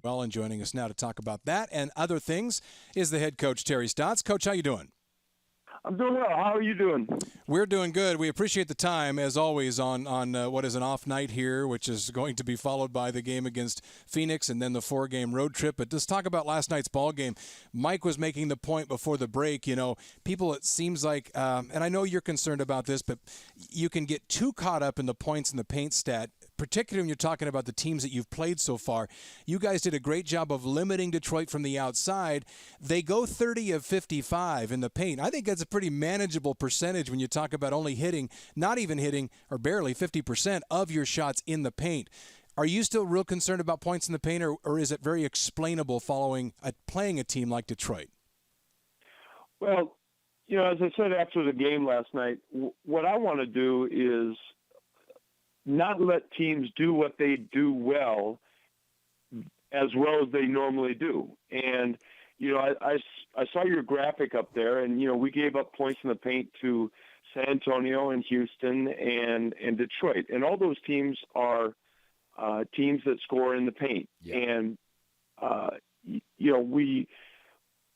well. And joining us now to talk about that and other things is the head coach, Terry Stotts. Coach, how you doing? I'm doing well. How are you doing? We're doing good. We appreciate the time, as always, on what is an off night here, which is going to be followed by the game against Phoenix and then the 4-game road trip. But just talk about last night's ball game. Mike was making the point before the break, people, it seems like, and I know you're concerned about this, but you can get too caught up in the points in the paint stat, particularly when you're talking about the teams that you've played so far. You guys did a great job of limiting Detroit from the outside. They go 30 of 55 in the paint. I think that's a pretty manageable percentage when you talk about only not even hitting, or barely 50% of your shots in the paint. Are you still real concerned about points in the paint, or is it very explainable playing a team like Detroit? Well, as I said after the game last night, what I want to do is not let teams do what they do well as they normally do. And, I saw your graphic up there, and, we gave up points in the paint to San Antonio and Houston and Detroit. And all those teams are teams that score in the paint. Yeah. And, we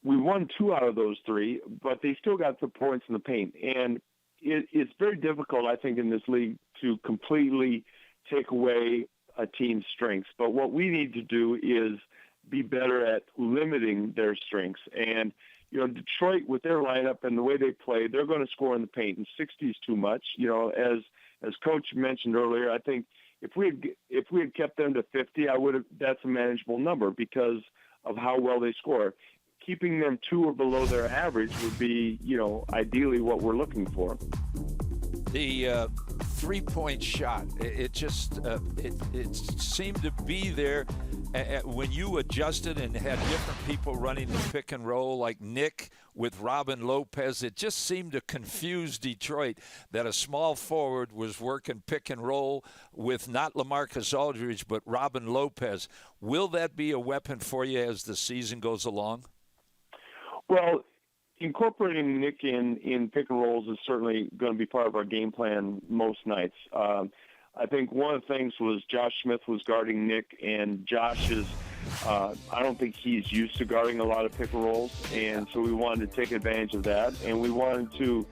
won 2 out of those 3, but they still got the points in the paint. And it's very difficult, I think, in this league to completely take away a team's strengths. But what we need to do is be better at limiting their strengths. And, Detroit, with their lineup and the way they play, they're going to score in the paint, and 60 is too much. As Coach mentioned earlier, I think if we had kept them to 50, that's a manageable number because of how well they score. Keeping them 2 or below their average would be, ideally what we're looking for. The three-point shot, it seemed to be there when you adjusted and had different people running the pick and roll, like Nick with Robin Lopez. It just seemed to confuse Detroit that a small forward was working pick and roll with not LaMarcus Aldridge, but Robin Lopez. Will that be a weapon for you as the season goes along? Well, incorporating Nick in pick and rolls is certainly going to be part of our game plan most nights. I think one of the things was Josh Smith was guarding Nick, and Josh is, I don't think he's used to guarding a lot of pick and rolls, and so we wanted to take advantage of that, and we wanted to,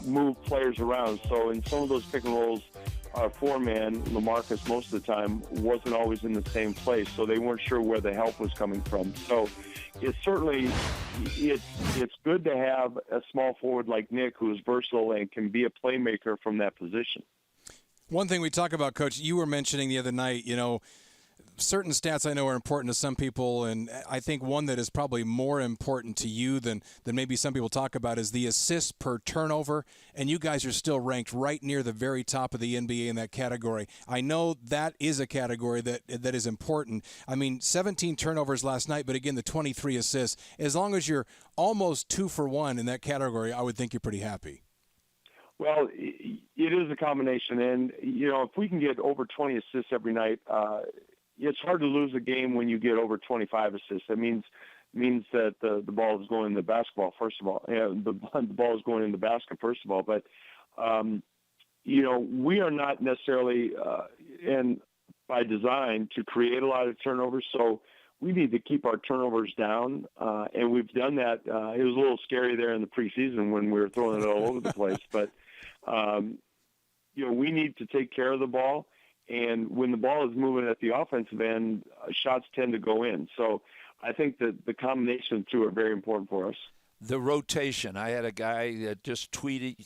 move players around. So in some of those pick and rolls, our 4-man, LaMarcus, most of the time, wasn't always in the same place, so they weren't sure where the help was coming from. So it's good to have a small forward like Nick who is versatile and can be a playmaker from that position. One thing we talk about, Coach, you were mentioning the other night, certain stats I know are important to some people, and I think one that is probably more important to you than maybe some people talk about is the assists per turnover, and you guys are still ranked right near the very top of the NBA in that category. I know that is a category that is important. 17 turnovers last night, but again, the 23 assists. As long as you're almost 2 for 1 in that category, I would think you're pretty happy. Well, it is a combination, and, if we can get over 20 assists every night, it's hard to lose a game when you get over 25 assists. That means that the ball is going in the basketball, first of all. The ball is going in the basket, first of all. But, we are not necessarily, and by design, to create a lot of turnovers. So we need to keep our turnovers down, and we've done that. It was a little scary there in the preseason when we were throwing it all over the place. But, we need to take care of the ball. And when the ball is moving at the offensive end, shots tend to go in. So I think that the combination of the 2 are very important for us. The rotation. I had a guy that just tweet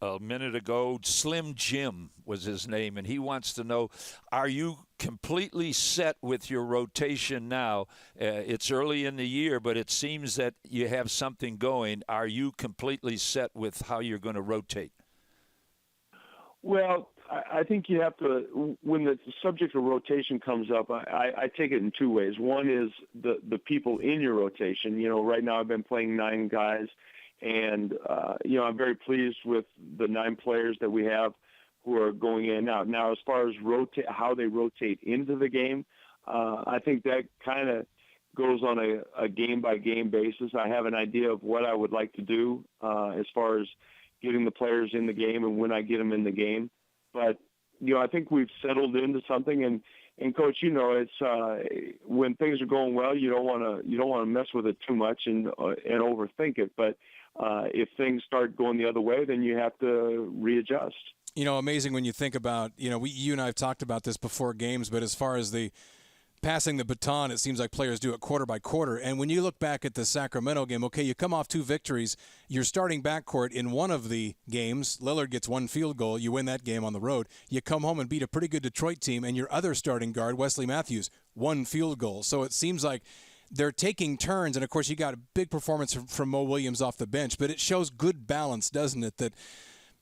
a minute ago. Slim Jim was his name, and he wants to know, are you completely set with your rotation now? It's early in the year, but it seems that you have something going. Are you completely set with how you're going to rotate? Well, I think you have to, when the subject of rotation comes up, I take it in 2 ways. One is the people in your rotation. Right now I've been playing 9 guys, and, I'm very pleased with the 9 players that we have who are going in and out. Now, as far as how they rotate into the game, I think that kind of goes on a game-by-game basis. I have an idea of what I would like to do, as far as getting the players in the game and when I get them in the game. But, I think we've settled into something. And Coach, it's when things are going well, you don't want to mess with it too much and overthink it. But if things start going the other way, then you have to readjust. Amazing when you think about, you and I have talked about this before games, but as far as the passing the baton, it seems like players do it quarter by quarter. And when you look back at the Sacramento game, okay, you come off 2 victories, you're starting backcourt in one of the games. Lillard gets 1 field goal. You win that game on the road. You come home and beat a pretty good Detroit team, and your other starting guard, Wesley Matthews, 1 field goal. So it seems like they're taking turns. And, of course, you got a big performance from Mo Williams off the bench. But it shows good balance, doesn't it, that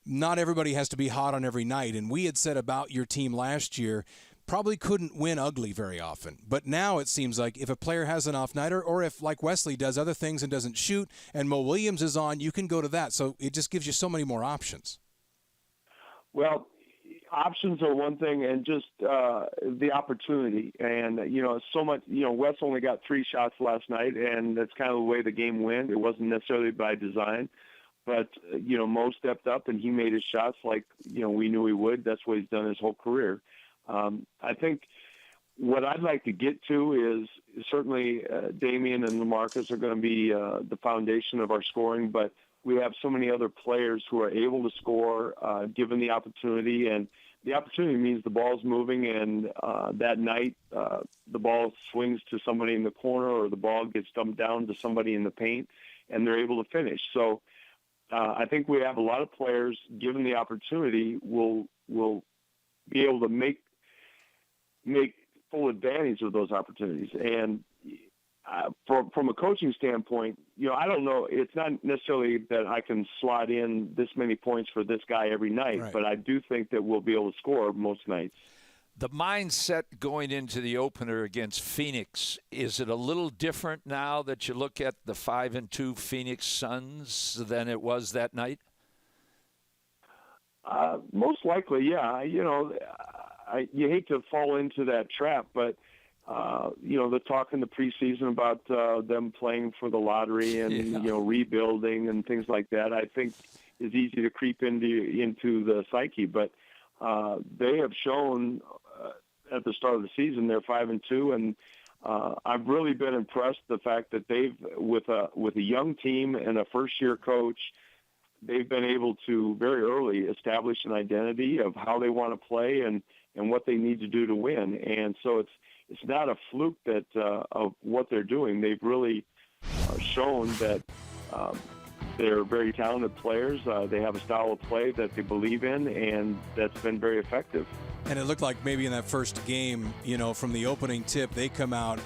not everybody has to be hot on every night. And we had said about your team last year, probably couldn't win ugly very often. But now it seems like if a player has an off night or if, like Wesley, does other things and doesn't shoot and Mo Williams is on, you can go to that. So it just gives you so many more options. Well, options are one thing, and just the opportunity. And, so much, Wes only got 3 shots last night, and that's kind of the way the game went. It wasn't necessarily by design. But, Mo stepped up, and he made his shots like, we knew he would. That's what he's done his whole career. I think what I'd like to get to is certainly Damian and LaMarcus are going to be the foundation of our scoring, but we have so many other players who are able to score given the opportunity, and the opportunity means the ball's moving, and that night the ball swings to somebody in the corner or the ball gets dumped down to somebody in the paint, and they're able to finish. So I think we have a lot of players, given the opportunity, will be able to make full advantage of those opportunities. And from a coaching standpoint, I don't know. It's not necessarily that I can slot in this many points for this guy every night, right, but I do think that we'll be able to score most nights. The mindset going into the opener against Phoenix, is it a little different now that you look at the 5-2 Phoenix Suns than it was that night? Most likely, yeah. You hate to fall into that trap, but the talk in the preseason about them playing for the lottery and rebuilding and things like that, I think is easy to creep into the psyche. But they have shown at the start of the season they're 5-2, and I've really been impressed the fact that they've with a young team and a first-year coach, they've been able to very early establish an identity of how they want to play and what they need to do to win. And so it's not a fluke that of what they're doing. They've really shown that they're very talented players. They have a style of play that they believe in, and that's been very effective. And it looked like maybe in that first game, from the opening tip, they come out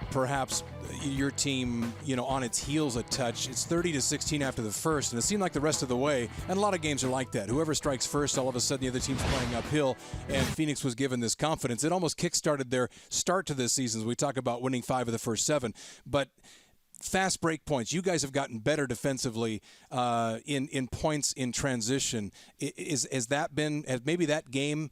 perhaps your team, on its heels a touch. It's 30-16 after the first, and it seemed like the rest of the way, and a lot of games are like that. Whoever strikes first, all of a sudden the other team's playing uphill, and Phoenix was given this confidence. It almost kick-started their start to this season. We talk about winning 5 of the first 7, but fast break points. You guys have gotten better defensively in points in transition. Has maybe that game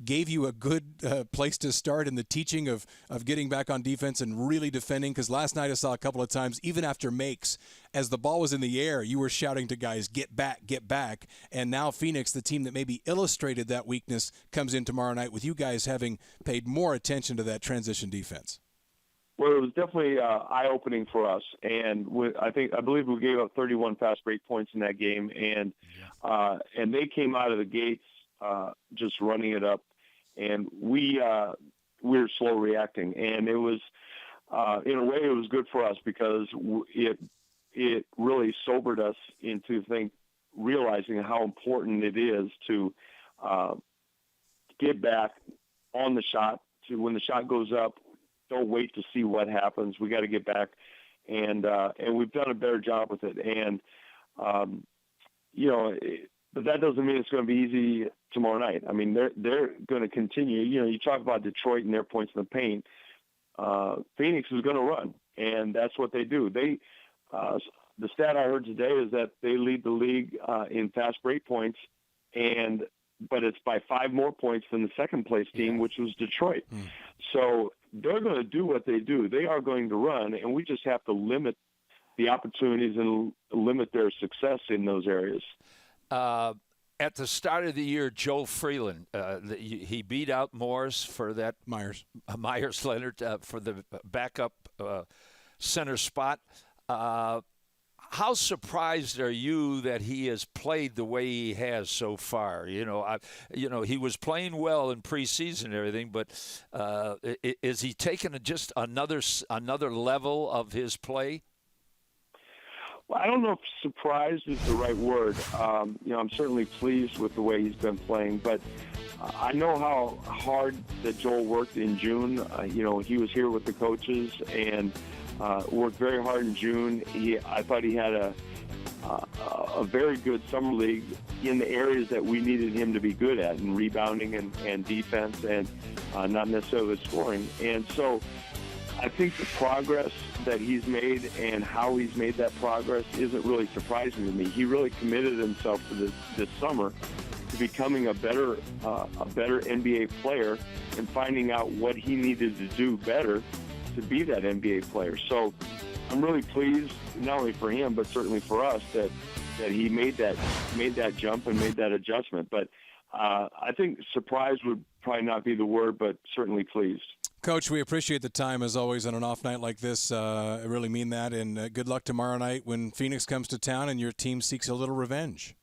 gave you a good place to start in the teaching of getting back on defense and really defending? Because last night I saw a couple of times, even after makes, as the ball was in the air, you were shouting to guys, get back, get back. And now Phoenix, the team that maybe illustrated that weakness, comes in tomorrow night with you guys having paid more attention to that transition defense. Well, it was definitely eye-opening for us, and I believe we gave up 31 fast break points in that game, and they came out of the gates just running it up, and we were slow reacting, and it was in a way it was good for us because it really sobered us into realizing how important it is to get back on the shot. To when the shot goes up, don't wait to see what happens. We got to get back, and we've done a better job with it. And but that doesn't mean it's going to be easy tomorrow night. I mean, they're going to continue. You talk about Detroit and their points in the paint. Phoenix is going to run, and that's what they do. The stat I heard today is that they lead the league in fast break points, but it's by 5 more points than the second place team, which was Detroit. So they're going to do what they do. They are going to run, and we just have to limit the opportunities and limit their success in those areas. At the start of the year, Joe Freeland, he beat out Morris for that Myers Leonard for the backup center spot. How surprised are you that he has played the way he has so far? He was playing well in preseason and everything, but is he taking just another level of his play? Well, I don't know if surprised is the right word. I'm certainly pleased with the way he's been playing, but I know how hard that Joel worked in June. He was here with the coaches and worked very hard in June. I thought he had a very good summer league in the areas that we needed him to be good at, in rebounding and defense, and not necessarily scoring. And so I think the progress that he's made and how he's made that progress isn't really surprising to me. He really committed himself to this summer to becoming a better NBA player and finding out what he needed to do better to be that NBA player. So I'm really pleased, not only for him but certainly for us, that he made that jump and made that adjustment. But I think surprised would probably not be the word, but certainly pleased. Coach, we appreciate the time as always on an off night like this. I really mean that, and good luck tomorrow night when Phoenix comes to town and your team seeks a little revenge.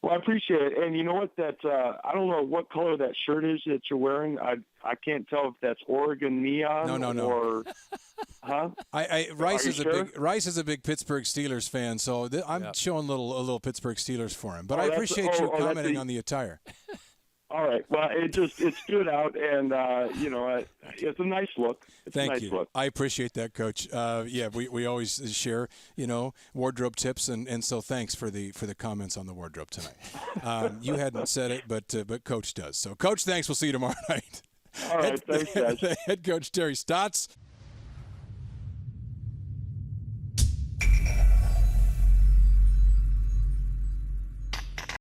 Well, I appreciate it. And you know what? I don't know what color that shirt is that you're wearing. I can't tell if that's Oregon neon. No. Or, huh? Rice is a big Pittsburgh Steelers fan, so I'm showing a little Pittsburgh Steelers for him. But I appreciate you commenting on the attire. All right. Well, it stood out, and it's a nice look. Thank you. I appreciate that, Coach. We always share, wardrobe tips, and so thanks for the comments on the wardrobe tonight. You hadn't said it, but Coach does. So, Coach, thanks. We'll see you tomorrow night. All right. Thanks, guys. Head Coach Terry Stotts.